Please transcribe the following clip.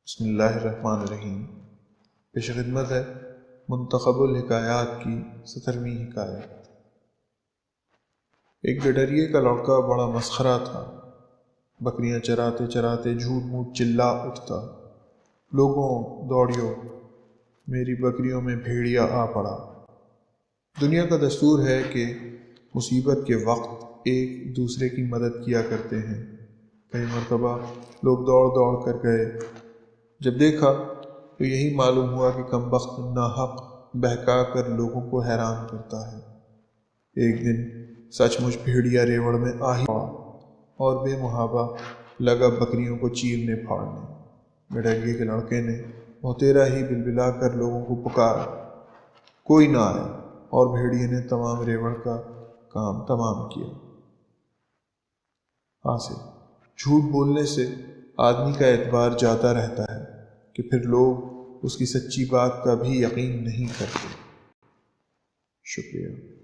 بسم اللہ الرحمن الرحیم۔ پیش خدمت ہے منتخب الحکایات کی 17ویں حکایت۔ ایک گڈریے کا لڑکا بڑا مسخرہ تھا۔ بکریاں چراتے چراتے جھوٹ موٹ چلا اٹھتا، لوگوں دوڑیو، میری بکریوں میں بھیڑیا آ پڑا۔ دنیا کا دستور ہے کہ مصیبت کے وقت ایک دوسرے کی مدد کیا کرتے ہیں۔ کئی مرتبہ لوگ دوڑ دوڑ کر گئے۔ جب دیکھا تو یہی معلوم ہوا کہ کمبخت ناحق بہکا کر لوگوں کو حیران کرتا ہے۔ ایک دن سچ مچ بھیڑیا ریوڑ میں آ ہی پڑا اور بے محابہ لگا بکریوں کو چیرنے پھاڑنے۔ گڈریے کے لڑکے نے موتیرا ہی بلبلا کر لوگوں کو پکارا، کوئی نہ آیا، اور بھیڑیے نے تمام ریوڑ کا کام تمام کیا۔ حاصل، جھوٹ بولنے سے آدمی کا اعتبار جاتا رہتا ہے کہ پھر لوگ اس کی سچی بات کا بھی یقین نہیں کرتے۔ شکریہ۔